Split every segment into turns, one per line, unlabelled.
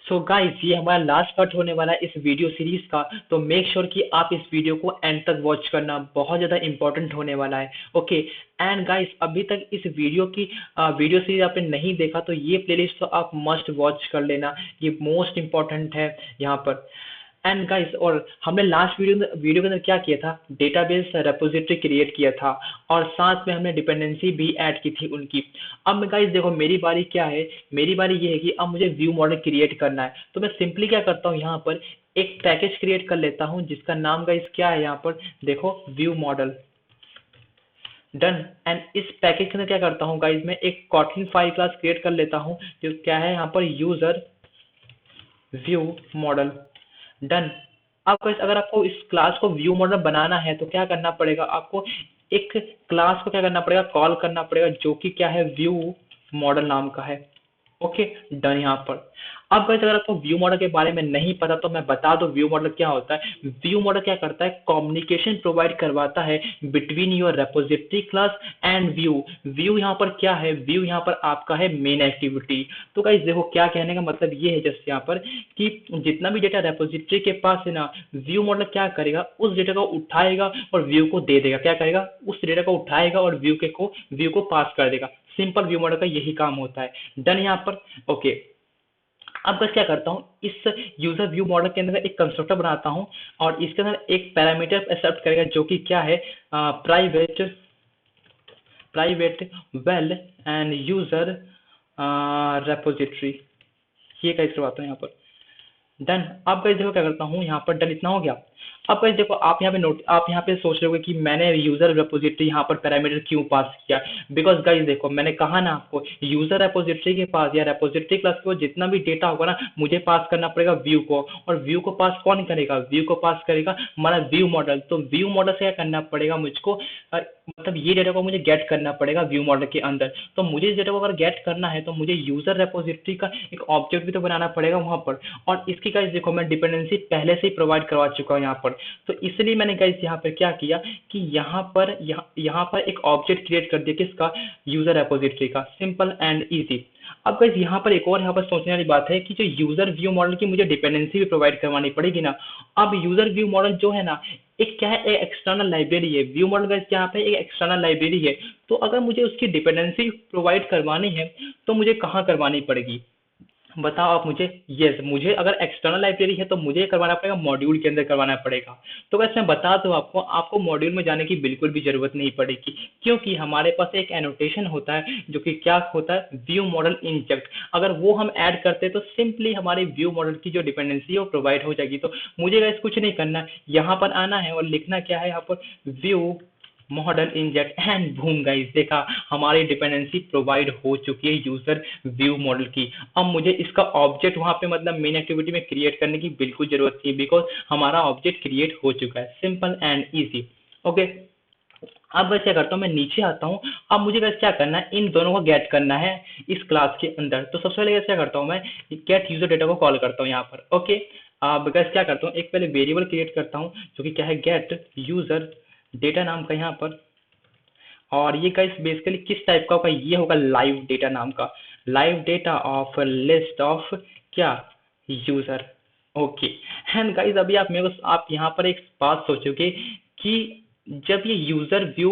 So guys, ये हमारा last part होने वाला है इस वीडियो सीरीज का। तो मेक श्योर कि आप इस वीडियो को एंड तक वॉच करना, बहुत ज़्यादा इंपॉर्टेंट होने वाला है। ओके। एंड गाइस, अभी तक इस वीडियो की वीडियो सीरीज आपने नहीं देखा तो ये प्लेलिस्ट तो आप मस्ट वॉच कर लेना, ये मोस्ट इंपॉर्टेंट है यहाँ पर। एंड गाइस, और हमने लास्ट वीडियो के अंदर क्या किया था, डेटाबेस रेपोजिटरी क्रिएट किया था और साथ में हमने डिपेंडेंसी भी ऐड की थी उनकी। अब गाइस देखो, मेरी बारी क्या है, मेरी बारी ये है कि अब मुझे व्यू मॉडल क्रिएट करना है। तो मैं सिंपली क्या करता हूँ, यहाँ पर एक पैकेज क्रिएट कर लेता हूँ जिसका नाम गाइस क्या है, यहाँ पर देखो, व्यू मॉडल। डन। एंड इस पैकेज के अंदर क्या करता हूँ गाइस, मैं एक कॉटलिन फाइल क्लास क्रिएट कर लेता हूँ जो क्या है यहाँ पर, यूजर व्यू मॉडल। डन। अब guys, अगर आपको इस क्लास को व्यू मॉडल बनाना है तो क्या करना पड़ेगा आपको, एक क्लास को क्या करना पड़ेगा, कॉल करना पड़ेगा, जो कि क्या है, व्यू मॉडल नाम का है। ओके। डन। यहाँ पर अब guys, अगर आपको व्यू मॉडल के बारे में नहीं पता तो मैं बता दूं व्यू मॉडल क्या होता है। व्यू मॉडल क्या करता है, कम्युनिकेशन प्रोवाइड करवाता है between your repository class and view. View यहाँ पर क्या है, व्यू यहाँ पर आपका है मेन एक्टिविटी। तो गाइस देखो, क्या कहने का मतलब ये है जैसे यहाँ पर कि जितना भी डेटा रेपोजिटरी के पास है ना, व्यू मॉडल क्या करेगा, उस डेटा को उठाएगा और व्यू को दे देगा। क्या करेगा, उस डेटा को उठाएगा और व्यू को पास कर देगा। सिंपल व्यू मॉडल का यही काम होता है। डन यहाँ पर। ओके। अब बस क्या करता हूँ, इस यूजर व्यू मॉडल के अंदर एक कंस्ट्रक्टर बनाता हूँ और इसके अंदर एक पैरामीटर एक्सेप्ट करेगा जो कि क्या है, private private well and user repository. ये कैसे करवाता हूँ यहाँ पर। डन। अब गाइस देखो, क्या करता हूँ यहाँ पर, डन इतना हो गया। अब गाइस देखो, आप यहाँ पे सोच रहे होगे कि मैंने यूजर रेपोजिटरी यहाँ पर पैरामीटर क्यों पास किया। बिकॉज गाइस देखो, मैंने कहा ना आपको, यूजर रेपोजिटरी के पास या रेपोजिटरी क्लास को जितना भी डेटा होगा ना, मुझे पास करना पड़ेगा व्यू को। और व्यू को पास कौन करेगा, व्यू को पास करेगा हमारा व्यू मॉडल। तो व्यू मॉडल से क्या करना पड़ेगा मुझको, मतलब ये डेटा को मुझे गेट करना पड़ेगा व्यू मॉडल के अंदर। तो मुझे इस डेटा को अगर गेट करना है तो मुझे यूजर रेपोजिटरी का एक ऑब्जेक्ट भी तो बनाना पड़ेगा वहां पर। और इसकी गाइस देखो, मैं डिपेंडेंसी पहले से ही प्रोवाइड करवा चुका हूँ यहाँ पर। तो इसलिए मैंने गाइस यहाँ पर क्या किया कि यहाँ पर एक ऑब्जेक्ट क्रिएट कर दिया, किसका, यूजर रेपोजिटरी का। Simple and easy. अब गाइस यहाँ पर एक और यहाँ पर सोचने वाली बात है कि जो यूजर व्यू मॉडल की मुझे डिपेंडेंसी भी प्रोवाइड करवानी पड़ेगी ना। अब यूजर व्यू मॉडल जो है ना, एक क्या है, एक एक्सटर्नल लाइब्रेरी है। व्यू मॉडल गाइस यहाँ पे एक एक्सटर्नल लाइब्रेरी है। तो अगर मुझे उसकी डिपेंडेंसी प्रोवाइड करवानी है तो मुझे कहाँ करवानी पड़ेगी, बताओ आप मुझे। यस, मुझे अगर एक्सटर्नल लाइब्रेरी है तो मुझे करवाना पड़ेगा, मॉड्यूल के अंदर करवाना पड़ेगा। तो वैसे मैं बता दूं आपको, आपको मॉड्यूल में जाने की बिल्कुल भी जरूरत नहीं पड़ेगी, क्योंकि हमारे पास एक एनोटेशन होता है जो कि क्या होता है, व्यू मॉडल इंजेक्ट। अगर वो हम ऐड करते हैं तो सिंपली हमारे व्यू मॉडल की जो डिपेंडेंसी है वो प्रोवाइड हो जाएगी। तो मुझे वैसे कुछ नहीं करना है, यहाँ पर आना है और लिखना क्या है, यहाँ पर view model inject and boom guys, देखा, हमारी डिपेंडेंसी प्रोवाइड हो चुकी है यूजर व्यू मॉडल की। अब मुझे इसका ऑब्जेक्ट वहां पे मतलब मेन एक्टिविटी में क्रिएट करने की बिल्कुल जरूरत थी, बिकॉज हमारा ऑब्जेक्ट क्रिएट हो चुका है। Simple and easy. ओके। अब बस क्या करता हूँ, मैं नीचे आता हूँ। अब मुझे बस क्या करना है, इन दोनों को गेट करना है इस क्लास के अंदर। तो सबसे पहले क्या करता हूँ, मैं गेट यूजर डेटा को कॉल करता हूँ यहाँ पर। ओके। अब बस क्या करता हूँ, एक पहले वेरिएबल क्रिएट करता हूँ जो कि क्या है, गेट यूजर डेटा नाम का यहाँ पर। और ये गाइस बेसिकली किस टाइप का होगा, ये होगा लाइव डेटा नाम का, live data of list of क्या, यूजर। ओके। एंड गाइस, अभी आप यहाँ पर एक बात सोचोगे कि जब ये यूजर व्यू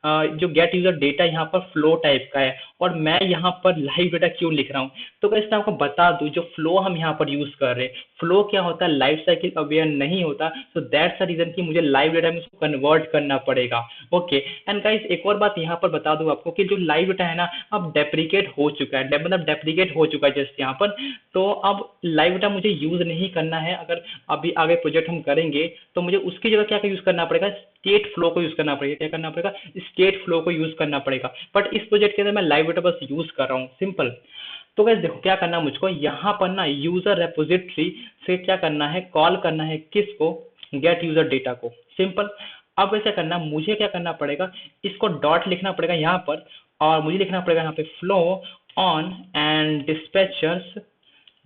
जो गेट यूजर डेटा यहाँ पर फ्लो टाइप का है और मैं यहाँ पर लाइव डेटा क्यों लिख रहा हूँ। तो गाइस मैं आपको बता दूं, जो फ्लो हम यहाँ पर यूज कर रहे हैं, फ्लो क्या होता है, लाइफ साइकिल अवेयर नहीं होता। तो दैट्स द रीजन कि मुझे लाइव डेटा में उसको कन्वर्ट करना पड़ेगा। ओके। एंड गाइस, एक और बात यहाँ पर बता दूं आपको कि जो लाइव डेटा है ना, अब डेप्रिकेट हो चुका है, मतलब डेप्रिकेट हो चुका है जस्ट यहाँ पर। तो अब लाइव डेटा मुझे यूज नहीं करना है। अगर अभी आगे प्रोजेक्ट हम करेंगे तो मुझे उसकी जगह क्या यूज करना पड़ेगा, स्टेट फ्लो को यूज करना पड़ेगा। क्या करना पड़ेगा, स्टेट फ्लो को यूज करना पड़ेगा। बट इस प्रोजेक्ट के अंदर मैं लाइव डेटा बस यूज कर रहा हूँ। सिंपल। तो गाइस देखो, क्या करना मुझको यहाँ पर ना, यूजर रेपोजिटरी से क्या करना है, कॉल करना है किसको, गेट यूजर डेटा को। सिंपल। अब वैसे करना, मुझे क्या करना पड़ेगा, इसको डॉट लिखना पड़ेगा यहाँ पर और मुझे लिखना पड़ेगा यहाँ पे flow on and dispatchers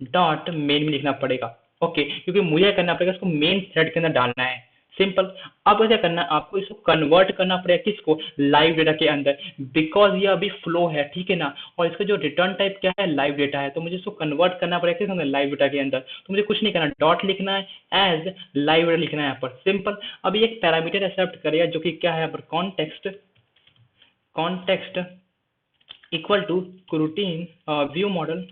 dot main में लिखना पड़ेगा। ओके। क्योंकि मुझे करना पड़ेगा इसको मेन थ्रेड के अंदर डालना है। सिंपल। आपको क्या करना है, आपको इसको कन्वर्ट करना पड़ेगा किसको, लाइव डेटा के अंदर, बिकॉज ये अभी फ्लो है, ठीक है ना, और इसका जो रिटर्न टाइप क्या है, लाइव डेटा है, तो मुझे इसको कन्वर्ट करना पड़ेगा किस अंदर, लाइव डेटा के अंदर। तो मुझे कुछ नहीं करना, डॉट लिखना है, एज लाइव डेटा लिखना है यहाँ पर, सिंपल। अभी एक पैरामीटर एक्सेप्ट करेगा जो कि क्या है यहाँ पर, context, context equal to routine view model.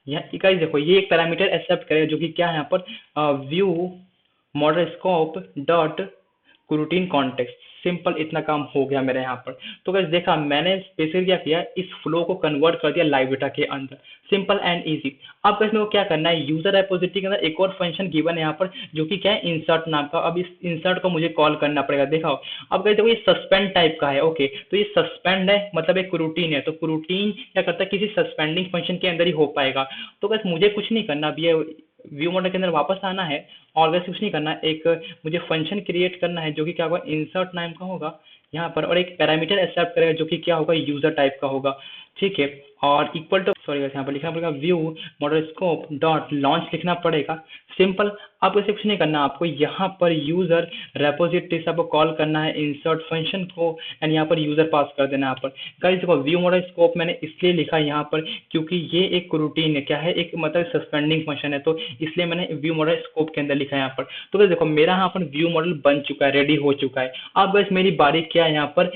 यहाँ गाइस देखो, ये एक पैरामीटर एक्सेप्ट करेगा जो कि क्या है यहाँ पर, view model scope dot routine context. Simple, इतना काम हो गया मेरे यहाँ पर। तो गाइस देखा मैंने स्पेशली क्या किया, इस फ्लो को कन्वर्ट कर दिया लाइव डेटा के अंदर, सिंपल एंड इजी। अब गाइस मेरे को क्या करना है, यूजर रेपोजिटरी के अंदर एक और फंक्शन गिवन है यहाँ पर जो कि क्या है, इंसर्ट नाम का। अब इस इंसर्ट को मुझे कॉल करना पड़ेगा, देखा हो। अब गाइस देखो, ये सस्पेंड टाइप का है, ओके, तो ये सस्पेंड है, मतलब एक रूटीन है, तो रूटीन क्या करता है, किसी सस्पेंडिंग फंक्शन के अंदर ही हो पाएगा। तो गाइस मुझे कुछ नहीं करना, अब ये व्यू मॉडल के अंदर वापस आना है, और वैसे कुछ नहीं करना, एक मुझे फंक्शन क्रिएट करना है जो कि क्या होगा, इंसर्ट नाम का होगा यहाँ पर, और एक पैरामीटर एक्सेप्ट करेगा जो कि क्या होगा, यूजर टाइप का होगा, ठीक है। और इक्वल टू, सॉरी यहाँ पर लिखना पड़ेगा, view model scope dot launch लिखना पड़ेगा, सिंपल। आपको इसे कुछ नहीं करना, आपको यहाँ पर यूजर रेपोजिटरी से आपको कॉल करना है इंसर्ट फंक्शन को, एंड यहाँ पर यूजर पास कर देना यहाँ पर। गाइस देखो, व्यू मॉडल स्कोप मैंने इसलिए लिखा है यहाँ पर क्योंकि ये एक रूटीन है, क्या है, एक मतलब सस्पेंडिंग फंक्शन है, तो इसलिए मैंने व्यू मॉडल स्कोप के अंदर लिखा है यहाँ पर। तो गाइस देखो, मेरा यहाँ पर व्यू मॉडल बन चुका है, रेडी हो चुका है। अब गाइस मेरी बारी क्या है यहाँ पर,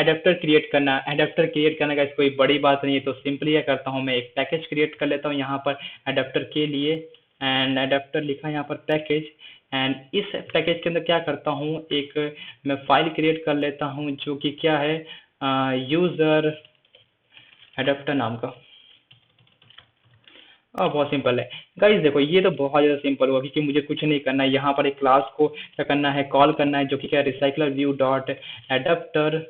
एडेप्टर क्रिएट करना। एडेप्टर क्रिएट करना गाइस कोई बड़ी बात नहीं है, तो सिंपली क्या करता हूँ, मैं एक पैकेज क्रिएट कर लेता हूँ यहाँ पर एडेप्टर के लिए, एंड एडेप्टर लिखा यहाँ पर पैकेज, एंड इस पैकेज के अंदर क्या करता हूँ, एक मैं फाइल क्रिएट कर लेता हूँ जो कि क्या है, यूजर एडेप्टर नाम का। बहुत सिंपल है गाइस, देखो ये तो बहुत ज़्यादा सिंपल हुआ क्योंकि मुझे कुछ नहीं करना है, यहाँ पर एक क्लास को क्या करना है, कॉल करना है जो कि क्या, recycler view dot adapter,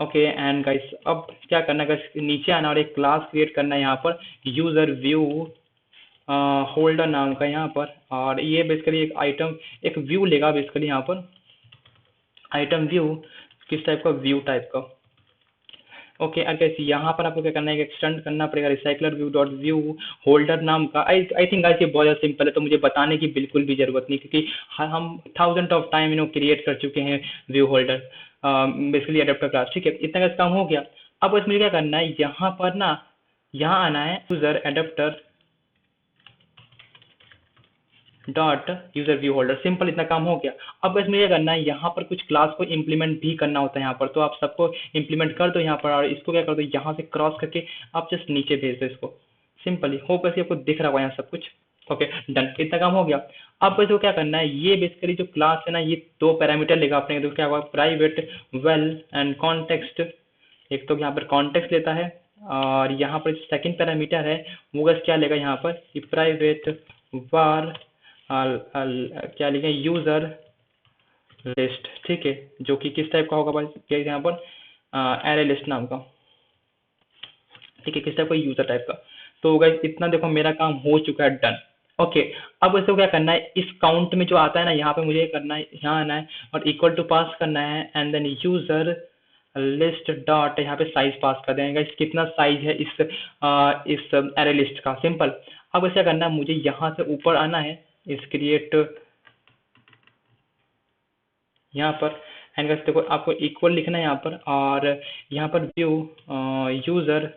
okay. And guys अब क्या करना है गाइस, नीचे आना और एक क्लास क्रिएट करना है यहाँ पर यूजर व्यू होल्डर नाम का यहाँ पर, और ये बेसिकली एक आइटम, एक व्यू लेगा बेसिकली यहाँ पर, आइटम व्यू, किस टाइप का, व्यू टाइप का, ओके। अगर यहाँ पर आपको क्या करना है, एक्सटेंड करना पड़ेगा recycler view dot view holder नाम का। आई थिंक गाइस ये बहुत ज़्यादा सिंपल है, तो मुझे बताने की बिल्कुल भी जरूरत नहीं, क्योंकि हम थाउजेंड ऑफ टाइम क्रिएट कर चुके हैं view holder basically adapter class, ठीक है। इतना का काम हो गया। अब बस मुझे क्या करना है, यहाँ पर ना, यहाँ आना है user adapter dot user view holder, simple, इतना काम हो गया। अब बस मुझे करना है, यहाँ पर कुछ क्लास को इम्प्लीमेंट भी करना होता है यहाँ पर, तो आप सबको इम्प्लीमेंट कर दो यहाँ पर, और इसको क्या कर दो, यहाँ से क्रॉस करके आप जस्ट नीचे भेज दो इसको, सिंपली। होप ऐसे आपको दिख रहा होगा यहाँ सब कुछ, ओके डन, इतना काम हो गया। अब बस को क्या करना है, ये बेसिकली जो क्लास है ना, ये दो पैरामीटर लेगा अपने, तो क्या होगा, प्राइवेट वेल एंड कॉन्टेक्स्ट। एक तो यहाँ पर कॉन्टेक्स्ट लेता है, और यहाँ पर सेकंड पैरामीटर है वो बस क्या लेगा यहाँ पर, कि प्राइवेट वार क्या लिखे, यूजर लिस्ट, ठीक है, जो कि किस टाइप का होगा भाई, क्या यहाँ पर, एरे लिस्ट नाम का, ठीक है, किस टाइप का, यूजर टाइप का। तो गाइस इतना देखो मेरा काम हो चुका है, डन, ओके। अब इसको क्या करना है, इस काउंट में जो आता है ना, यहाँ पे मुझे करना है, यहाँ आना है और इक्वल टू पास करना है, and then user list dot यहाँ पे साइज पास कर देंगे, इस कितना साइज है इस एरे लिस्ट का, सिंपल। अब ऐसा करना है, मुझे यहाँ से ऊपर आना है, इस क्रिएट यहाँ पर, एंड गाइस देखो आपको इक्वल लिखना है यहाँ पर, और यहाँ पर व्यू यूजर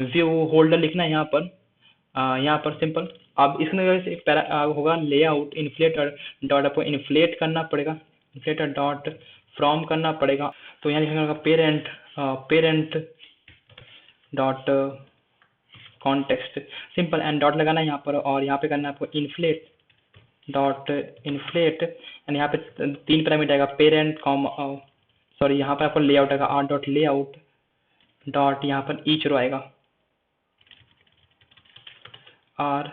व्यू होल्डर लिखना है यहाँ पर सिंपल। अब इसमें एक पैरा होगा लेआउट इन्फ्लेटर डॉट, आपको इन्फ्लेट करना पड़ेगा, इन्फ्लेटर डॉट फ्रॉम करना पड़ेगा, तो यहाँ लिखना होगा parent parent dot context, simple, and dot लगाना है यहाँ पर, और यहाँ पे करना है आपको इन्फ्लेट डॉट इन्फ्लेट, एंड यहाँ पे तीन पैरामीटर आएगा, पेरेंट कॉम, सॉरी यहाँ पर आपको लेआउट आएगा, आर डॉट लेआउट डॉट यहाँ पर ईच रो आएगा, R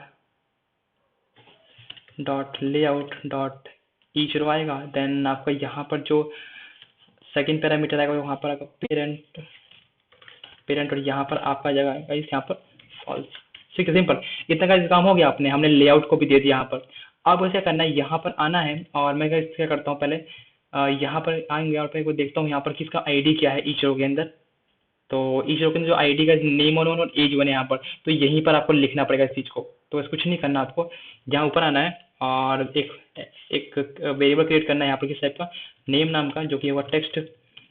dot layout dot each row आएगा। देन आपका यहाँ पर जो सेकंड पैरामीटर आएगा वहाँ पर आपका पेरेंट पेरेंट, और यहाँ पर आपका जगह इस यहाँ पर फॉल्स, ठीक है, सिंपल। इतना का काम हो गया, आपने हमने लेआउट को भी दे दिया यहाँ पर। अब वैसे करना है, यहाँ पर आना है, और मैं क्या करता हूँ, पहले यहाँ पर आएंगे और फिर देखता हूँ यहाँ पर किसका आईडी क्या है ईच रो के अंदर। तो ईच रो के अंदर जो आईडी का नेम और एज वन है यहाँ पर, तो यहीं पर आपको लिखना पड़ेगा इस चीज़ को। तो बस कुछ नहीं करना आपको, यहाँ ऊपर आना है, और एक वेरिएबल क्रिएट करना है यहाँ पर किस टाइप का, नेम नाम का, जो कि होगा टेक्स्ट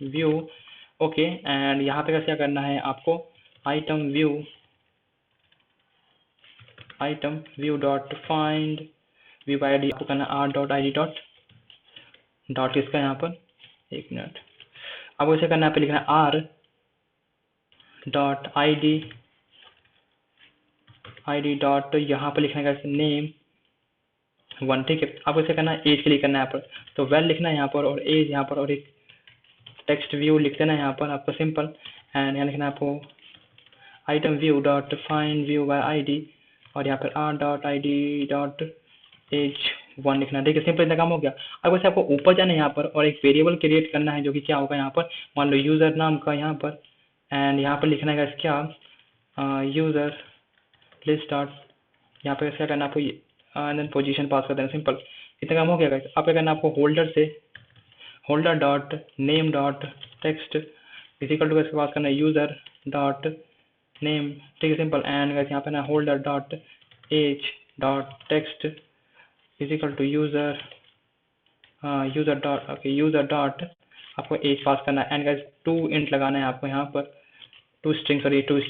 व्यू। ओके, एंड यहाँ पे क्या करना है आपको, item view dot find view I D, आपको करना are dot I D dot इसका यहाँ पर, एक मिनट, आपको इसे करना है, पे लिखना है are dot I D dot, यहाँ पर लिखना है नेम 1, ठीक है। आपको इसे करना है एज के लिए करना है यहाँ पर, तो वेल लिखना है यहाँ पर, और एज यहाँ पर, और एक टेक्स्ट व्यू लिख देना है यहाँ पर आपको सिंपल, एंड यहाँ लिखना है आपको item view dot find view by ID, और यहाँ पर R dot I D dot as 1 लिखना है, ठीक है। सिंपल इतना काम हो गया। अब वैसे आपको ऊपर जाना है यहाँ पर, और एक वेरिएबल क्रिएट करना है, जो कि क्या होगा यहाँ पर, मान लो यूजर नाम का यहाँ पर, एंड यहाँ पर लिखना है क्या, यूजर लिस्ट डॉट, यहाँ पे क्या करना है आपको, एंड देन पोजीशन पास कर देना, सिंपल इतना काम हो गया। अब क्या करना है आपको, holder dot name dot text is equal to कैसे पास करना है, यूजर डॉट नेम, ठीक है, सिंपल, एंड यहाँ पे ना holder dot as dot text is equal to user dot आपको एज पास करना है, एंड गाइस 2 इंट लगाना है आपको यहाँ पर, 2 स्ट्रिंग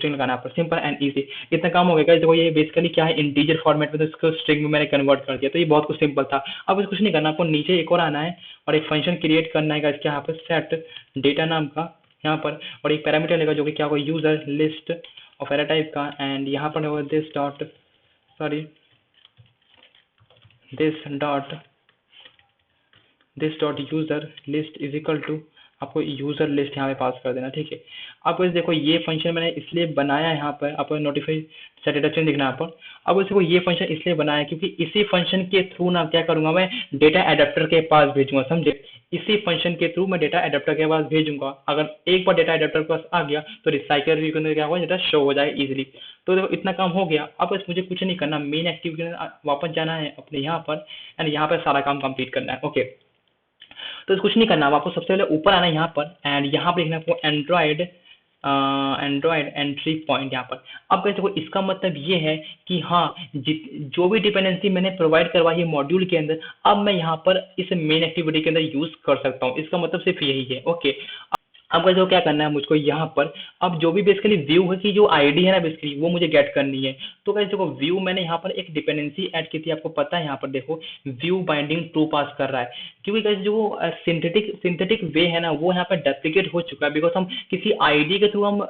लगाना है आपको, सिंपल एंड इजी, इतना काम हो गया। देखो ये बेसिकली क्या है, इंटीजर फॉर्मेट में, तो इसको स्ट्रिंग में मैंने कन्वर्ट कर दिया, तो ये बहुत कुछ सिंपल था। अब इसको कुछ नहीं करना, आपको नीचे एक और आना है, और एक फंक्शन क्रिएट करना है गाइस, क्या यहाँ पर सेट डेटा नाम का यहाँ पर, और एक पैरामीटर लेगा, जो कि क्या होगा, user list of array type का, एंड यहाँ पर होगा this dot user list is equal to, आपको यूजर लिस्ट यहाँ पे पास कर देना, ठीक है। अब इस देखो ये फंक्शन मैंने इसलिए बनाया है यहाँ पर, आपको नोटिफाई सेट डेटा चेंज दिखना यहाँ पर। अब इसको ये फंक्शन इसलिए बनाया है क्योंकि इसी फंक्शन के थ्रू ना क्या करूंगा, मैं डेटा एडेप्टर के पास भेजूंगा, समझे। इसी फंक्शन के थ्रू मैं डेटा एडेप्टर के पास भेजूंगा। अगर एक बार डेटा एडेप्टर के पास आ गया तो रिसाइकलर व्यू के अंदर क्या होगा, डेटा शो हो जाएगा इजीली। तो देखो इतना काम हो गया। अब बस मुझे कुछ नहीं करना, मेन एक्टिविटी के अंदर वापस जाना है अपने यहाँ पर, एंड यहाँ पर सारा काम कंप्लीट करना है। ओके, तो कुछ नहीं करना, आपको सबसे पहले ऊपर आना है यहाँ पर, एंड यहाँ पर लिखना है आपको एंड्रॉयड एंट्री पॉइंट यहाँ पर। अब कैसे देखो, इसका मतलब ये है कि हाँ, जो भी डिपेंडेंसी मैंने प्रोवाइड करवाई है मॉड्यूल के अंदर, अब मैं यहाँ पर इस मेन एक्टिविटी के अंदर यूज कर सकता हूँ। इसका मतलब सिर्फ यही है। ओके, अब कैसे क्या करना है मुझको यहाँ पर, अब जो भी बेसिकली व्यू है की जो आईडी है ना बेसिकली, वो मुझे गेट करनी है। तो कैसे देखो, व्यू मैंने यहाँ पर एक डिपेंडेंसी ऐड की थी, आपको पता है। यहाँ पर देखो व्यू बाइंडिंग ट्रू पास कर रहा है, क्योंकि कैसे जो सिंथेटिक वे है ना, वो यहाँ पर डेप्लीकेट हो चुका है, बिकॉज हम किसी आईडी के थ्रू, हम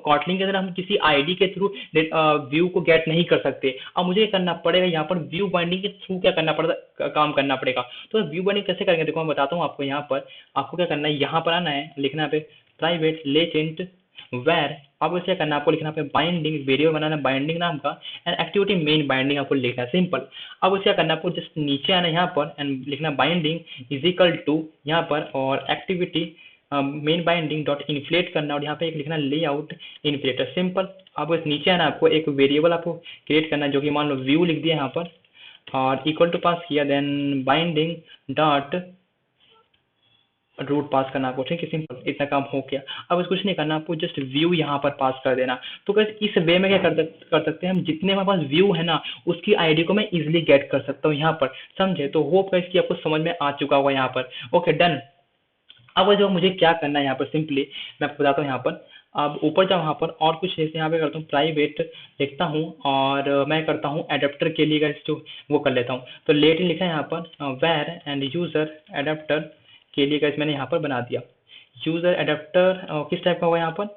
कॉटलिन के अंदर हम किसी आईडी के थ्रू व्यू को गेट नहीं कर सकते। अब मुझे करना पड़ेगा यहाँ पर व्यू बाइंडिंग के थ्रू क्या करना पड़ेगा, काम करना पड़ेगा। तो व्यू बाइंडिंग कैसे करेंगे, देखो मैं बताता हूँ आपको। यहाँ पर आपको क्या करना है, यहाँ पर आना है, लिखना है प्राइवेट लेटेंट वेर, आपको क्या करना है, आपको लिखना है बाइंडिंग, वेरिएबल बनाना है बाइंडिंग नाम का, एंड एक्टिविटी मेन बाइंडिंग आपको लिखना है, सिंपल। अब उसे क्या करना है, आपको जस्ट नीचे आना है यहाँ पर, एंड लिखना बाइंडिंग इज इक्वल टू यहाँ पर, और activity main binding dot inflate करना, और यहाँ पे एक लिखना लेआउट इन्फ्लेटर, सिंपल। आपको इस नीचे आना, आपको एक वेरिएबल आपको क्रिएट करना है, जो कि मान लो व्यू लिख दिया यहाँ पर, और इक्वल टू पास किया, देन बाइंडिंग डॉट रूट पास करना आपको, ठीक है, सिंपल, इतना काम हो गया। अब कुछ नहीं करना, आपको जस्ट व्यू यहाँ पर पास कर देना। तो कैसे इस वे में क्या कर सकते हैं हम, जितने हमारे पास व्यू है ना, उसकी आईडी को मैं इजीली गेट कर सकता हूँ यहाँ पर, समझे। तो होप है कि आपको समझ में आ चुका होगा यहाँ पर। Okay, done. अब जो मुझे क्या करना है यहाँ पर, सिंपली मैं आपको बताता हूँ यहाँ पर। अब ऊपर जाओ यहाँ पर, और कुछ ऐसे यहाँ पे करता हूँ, प्राइवेट लिखता हूँ, और मैं करता हूँ एडेप्टर के लिए जो वो कर लेता हूँ। तो लेट लिखा है यहाँ पर वेर एंड यूजर एडेप्टर के लिए गाइस मैंने यहाँ पर बना दिया। यूजर एडेप्टर किस टाइप का होगा यहाँ पर,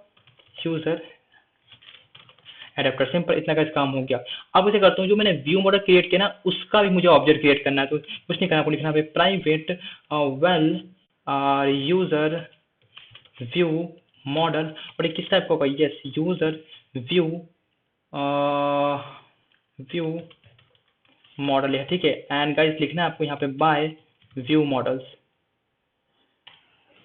यूजर एडेप्टर, सिंपल, इतना का काम हो गया। अब इसे करता हूँ, जो मैंने व्यू मॉडल क्रिएट किया ना, उसका भी मुझे ऑब्जेक्ट क्रिएट करना है। तो कुछ नहीं करना, आपको लिखना है private well user view model, और किस टाइप का होगा, यस यूजर व्यू मॉडल है, ठीक है। एंड गाइस लिखना है आपको यहाँ पे by view models,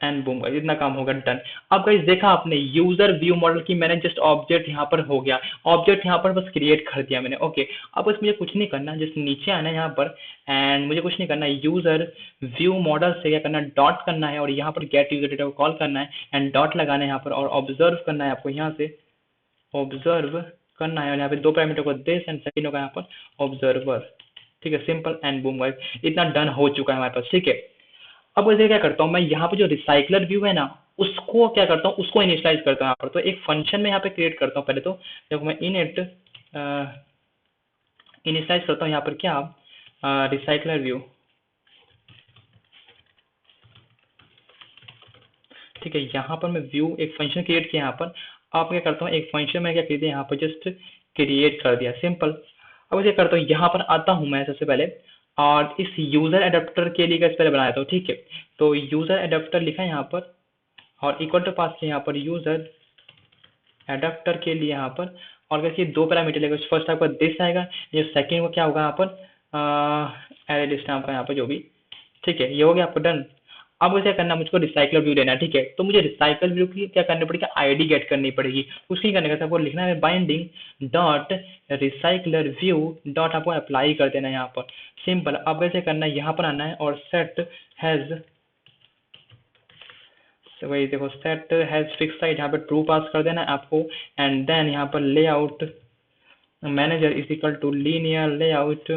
and boom, इतना काम होगा, डन। अब गाइस देखा आपने, यूजर व्यू मॉडल की मैंने जस्ट ऑब्जेक्ट यहाँ पर हो गया, ऑब्जेक्ट यहाँ पर बस क्रिएट कर दिया मैंने। ओके, अब बस मुझे कुछ नहीं करना, जस्ट नीचे आना है यहाँ पर, एंड मुझे कुछ नहीं करना, यूजर व्यू मॉडल से क्या करना, डॉट करना है, और यहाँ पर गेट यूजर डेटा को कॉल करना है, एंड डॉट लगाना है यहाँ पर, और ऑब्जर्व करना है आपको, यहाँ से ऑब्जर्व करना है, और यहाँ पे 2 पैरामीटर को दिस एंड सेकंड होगा यहाँ पर ऑब्जर्वर, ठीक है, सिंपल एंड बूम गाइस, इतना डन हो चुका है हमारे पास। ठीक है, अब वैसे क्या करता हूँ मैं, यहाँ पे जो रिसाइकलर व्यू है ना, उसको क्या करता हूँ, उसको इनिशियलाइज करता हूँ यहाँ पर। तो एक फंक्शन में यहाँ पे क्रिएट करता हूँ पहले तो, देखो मैं इनिट इनिशियलाइज करता हूँ यहाँ पर क्या, रिसाइकलर व्यू। ठीक है, यहाँ पर मैं व्यू एक फंक्शन क्रिएट किया यहाँ पर। अब क्या करता हूँ, एक फंक्शन में क्या कर दिया यहाँ पर, जस्ट क्रिएट कर दिया, सिंपल। अब क्या करता हूँ, यहाँ पर आता हूँ मैं सबसे पहले, और इस यूजर एडेप्टर के लिए पहले बनाया था। ठीक है, तो यूजर एडेप्टर लिखा है यहाँ पर, और इक्वल टू पास किया यहाँ पर यूजर एडेप्टर के लिए यहाँ पर, और वैसे दो पैरामीटर लेगा। फर्स्ट आपका दिस आएगा, ये सेकंड को क्या होगा यहाँ पर, एरे लिस्ट आपका यहाँ पर जो भी। ठीक है, ये हो गया आपको डन। अब मुझे क्या करना है, मुझको रिसाइकल व्यू लेना है। ठीक है, तो मुझे रिसाइकल व्यू की क्या करनी पड़ेगी, आईडी गेट करनी पड़ेगी। उसकी करने का आपको लिखना है binding dot recycler view dot, आपको अप्लाई कर देना है यहाँ पर, सिंपल। अब वैसे करना है, यहाँ पर आना है और सेट हैज, वही देखो सेट हैज फिक्स साइड, यहाँ पर ट्रू पास कर देना है आपको। एंड देन यहाँ पर layout manager is equal to linear layout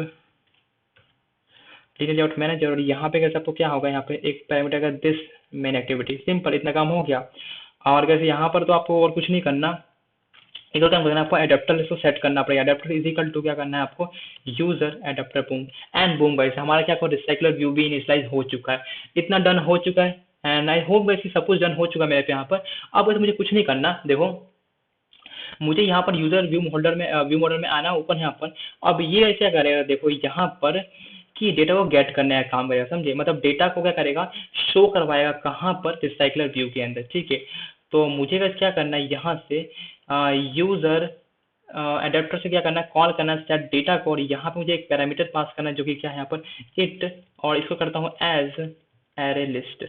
manager, और यहाँ पे कैसे आपको क्या होगा, यहाँ पे एक पैरामीटर का दिस मेन एक्टिविटी, सिंपल, इतना काम हो गया। और कैसे यहाँ पर तो आपको और कुछ नहीं करना, एक और काम करना है आपको, एडेप्टर इसको सेट करना पड़ेगा। एडेप्टर इज इक्वल टू क्या करना है आपको, user adapter boom and boom guys, हमारा क्या रिसाइकलर व्यू भी इनिशियलाइज हो चुका है, इतना डन हो चुका है। एंड आई होप वैसे सब कुछ डन हो चुका है मेरे पे यहाँ पर। अब वैसे मुझे कुछ नहीं करना, देखो मुझे यहाँ पर यूजर व्यू होल्डर में व्यू मॉडल में आना ऊपर यहाँ पर। अब ये क्या करेगा, देखो यहाँ पर कि डेटा को गेट करने का काम करेगा, समझे, मतलब डेटा को क्या करेगा, शो करवाएगा कहाँ पर, रिसाइकलर व्यू के अंदर। ठीक है, तो मुझे बस क्या करना है, यहाँ से यूजर एडेप्टर से क्या करना है, कॉल करना है सेट डेटा को, और यहाँ पे मुझे एक पैरामीटर पास करना है जो कि क्या है यहाँ पर इट, और इसको करता हूँ एज एरे लिस्ट।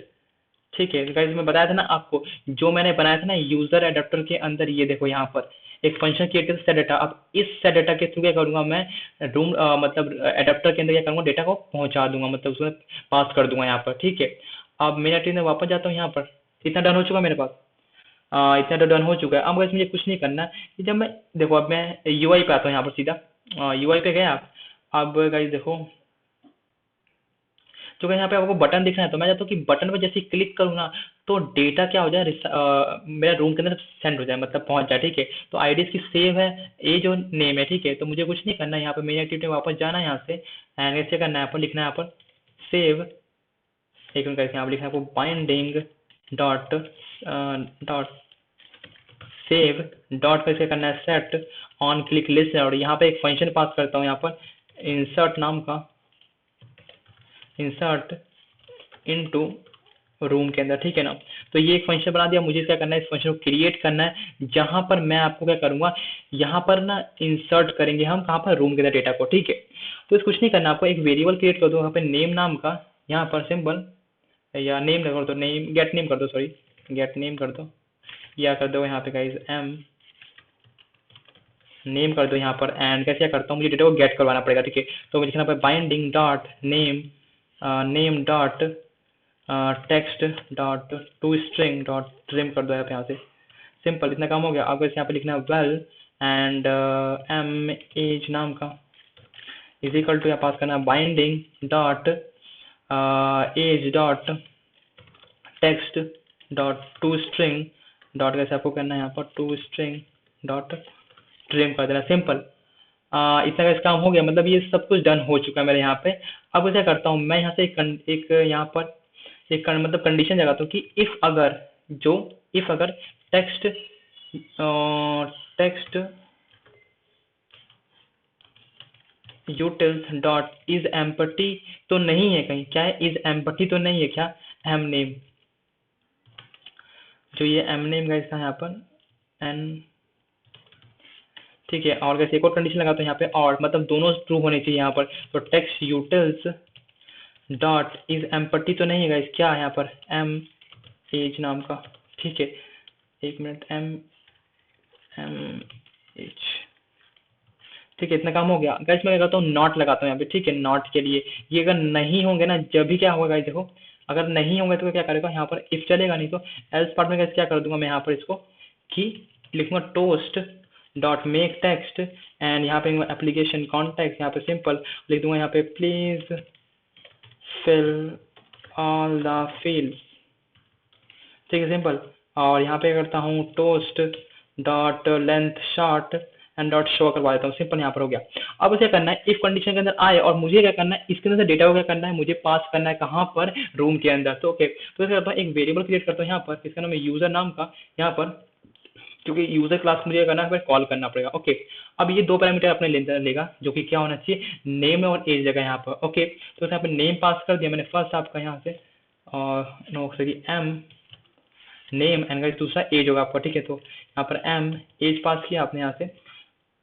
ठीक है गाइस, मैं बताया था ना आपको, जो मैंने बनाया था ना यूजर एडेप्टर के अंदर, ये देखो यहाँ पर एक फंक्शन क्रिएट कर सेट डेटा। अब इस सेट डेटा के थ्रू क्या करूंगा मैं, रूम मतलब एडेप्टर के अंदर क्या करूंगा, डेटा को पहुंचा दूंगा, मतलब उसमें पास कर दूंगा यहाँ पर। ठीक है, अब मेरा टीम में वापस जाता हूँ यहाँ पर, इतना डन हो चुका मेरे पास, इतना तो डन हो चुका है। अब गाइस मुझे कुछ नहीं करना कि जब मैं, देखो अब मैं यूआई पे आता हूँ यहाँ पर सीधा, यूआई पे गया। अब गाइस देखो, तो यहाँ पे आपको बटन दिख रहा है, तो मैं चाहता हूँ कि बटन पर जैसे क्लिक करूँ ना, तो डेटा क्या हो जाए, मेरा रूम के अंदर सेंड हो जाए, मतलब पहुंच जाए। ठीक है, तो आईडी इसकी सेव है, ये जो नेम है। ठीक है, तो मुझे कुछ नहीं करना है, यहाँ पे मेरी एक्टिविटी में वापस जाना है यहाँ से, एंड ऐसे करना है, यहाँ पर लिखना है, यहाँ पर सेव, एक मिनट कैसे यहाँ पर लिखना है आपको, binding dot dot save dot कैसे करना है, सेट ऑन क्लिक लिस्ट, और यहाँ पे एक फंक्शन पास करता हूँ यहाँ पर इंसर्ट नाम का, इंसर्ट इनटू रूम के अंदर। ठीक है ना, तो ये एक फंक्शन बना दिया। मुझे क्या करना है, इस फंक्शन को क्रिएट करना है, जहां पर मैं आपको क्या करूंगा, यहाँ पर ना इंसर्ट करेंगे हम कहाँ पर, रूम के अंदर डेटा को। ठीक है, तो कुछ नहीं करना, आपको एक वेरिएबल क्रिएट कर दो यहाँ पे नेम नाम का, यहाँ पर सिंपल, या नेम कर दो, नेम गेट नेम कर दो, सॉरी गेट नेम कर दो, या कर दो यहाँ पे गाइस एम नेम कर दो यहाँ पर। एंड कैसे करता हूँ, मुझे डेटा को गेट करवाना पड़ेगा। ठीक है, तो मुझे लिखना पड़ेगा binding dot name name dot text dot to string dot trim कर दो यहाँ से, सिंपल, इतना काम हो गया। आपको यहाँ पे लिखना है वेल एंड एम एज नाम का इज इक्वल टू, यहाँ पास करना है binding dot as dot text dot to string dot, कैसे आपको करना है यहाँ पर टू स्ट्रिंग डॉट ट्रिम कर देना, सिंपल। इतना का काम हो गया, मतलब ये सब कुछ डन हो चुका है मेरे यहाँ पे। अब क्या करता हूँ मैं, यहाँ से एक यहाँ पर एक मतलब कंडीशन लगाता हूँ कि इफ अगर जो, इफ अगर text text utils dot is empty तो नहीं है कहीं, क्या है, इज एम्पटी तो नहीं है क्या, एम नेम, जो ये एम नेम का इसका यहाँ पर एन। ठीक है, और कैसे एक और कंडीशन लगाता हूँ यहाँ पे, और मतलब दोनों ट्रू होने चाहिए यहाँ पर। तो text utils dot is empty तो नहीं है गाइस, क्या है यहाँ पर, एम एज नाम का। ठीक है, एक मिनट, एम एम एच। ठीक है, इतना काम हो गया गाइस। मैं लगाता हूँ नॉट लगाता हूँ यहाँ पे। ठीक है, नॉट के लिए ये अगर नहीं होंगे ना, जब भी क्या होगा गाइस, देखो अगर नहीं होंगे तो क्या करेगा, यहाँ पर इफ चलेगा, नहीं तो एल्स पार्ट में कैसे क्या कर दूंगा मैं यहाँ पर इसको, कि लिखूंगा toast dot make text and यहाँ पे एप्लीकेशन कॉन्टेक्ट, यहाँ पे सिंपल लिख दूंगा यहाँ पे please fill all the fields, ठीक है सिंपल। और यहाँ पे करता हूँ toast dot length short and dot show करवा देता हूँ, सिंपल यहाँ पर हो गया। अब उसे करना है इफ कंडीशन के अंदर आए और मुझे क्या करना है, इसके अंदर से डेटा को क्या करना है, मुझे पास करना है कहाँ पर, रूम के अंदर। तो ओके, तो इसे करता हूँ एक वेरिएबल क्रिएट करता हूँ यहाँ पर, इसका नाम है यूजर नाम का, यहाँ पर क्योंकि यूजर क्लास मुझे करना है फिर कॉल करना पड़ेगा। ओके, अब ये दो पैरामीटर अपने लेगा जो कि क्या होना चाहिए, नेम और एज लेगा यहाँ पर। ओके, तो यहाँ पे नेम पास कर दिया मैंने फर्स्ट आपका यहाँ से, और no sorry M name and guys दूसरा एज होगा आपका, ठीक है। तो यहाँ पर एम एज पास किया आपने यहाँ से,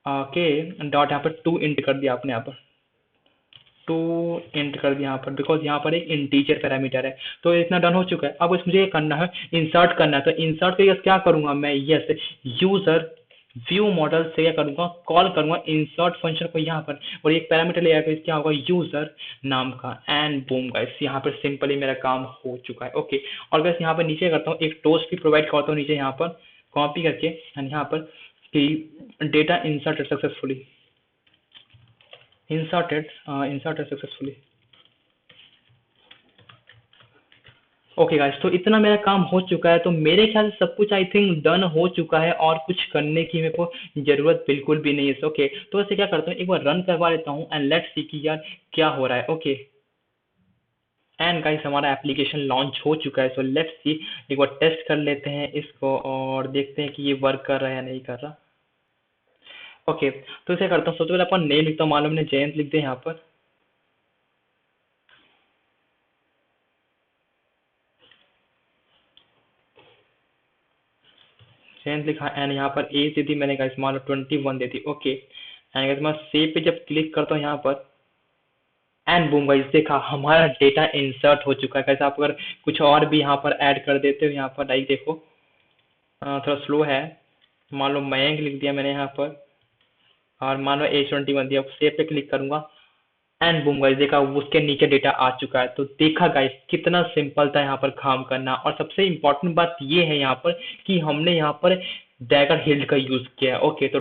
के डॉट यहाँ पर 2 इंट कर दिया आपने, यहाँ पर 2 इंट कर दिया यहाँ पर, बिकॉज यहाँ पर एक इंटीजर पैरामीटर है। तो इतना डन हो चुका है। अब इसमें मुझे करना है इंसर्ट करना है, तो इंसर्ट के लिए क्या करूंगा मैं, यस यूजर व्यू मॉडल से क्या करूंगा, कॉल करूंगा इंसर्ट फंक्शन को यहाँ पर, और एक पैरामीटर ले आएगा क्या होगा यूजर नाम का, एंड बूम गाइस यहाँ पर सिंपली मेरा काम हो चुका है। ओके, और गाइस यहाँ पर नीचे करता हूँ एक टोस्ट भी प्रोवाइड करता हूँ नीचे यहाँ पर कॉपी करके, एंड यहाँ पर कि data inserted successfully, inserted successfully. Okay guys, तो इतना मेरा काम हो चुका है, तो मेरे ख्याल से सब कुछ आई थिंक डन हो चुका है और कुछ करने की मेरे को जरूरत बिल्कुल भी नहीं है। ओके, तो ऐसे क्या करता हूँ, एक बार रन करवा लेता हूँ एंड लेट्स सी कि यार क्या हो रहा है। ओके, एंड गाइस हमारा एप्लीकेशन लॉन्च हो चुका है, सो लेट्स सी, एक बार टेस्ट कर लेते हैं इसको और देखते हैं कि ये वर्क कर रहा है या नहीं कर रहा। ओके, तो इसे करता हूँ, सबसे पहले अपन नेम लिखता हूँ, मान लो मैंने जयंत लिख दिया यहाँ पर, जयंत लिखा एंड यहाँ पर एज दे दी मैंने गाइस, मान लो 21 दे दी। ओके, एंड गाइस मैं सेव पे जब क्लिक करता हूँ यहाँ पर, एंड बूम गाइस देखा हमारा डेटा इंसर्ट हो चुका है। गाइस आप अगर कुछ और भी यहाँ पर ऐड कर देते हो, यहाँ पर लाइक देखो थोड़ा स्लो है, मान लो मयंक लिख दिया मैंने यहाँ पर, और मान लो H21 दिया, सेव पे क्लिक करूंगा एंड बूम गाइस देखा उसके नीचे डेटा आ चुका है। तो देखा गाइस कितना सिंपल था यहाँ पर काम करना, और सबसे इम्पोर्टेंट बात ये है यहाँ पर कि हमने यहाँ पर डैगर हिल का यूज किया है। ओके, तो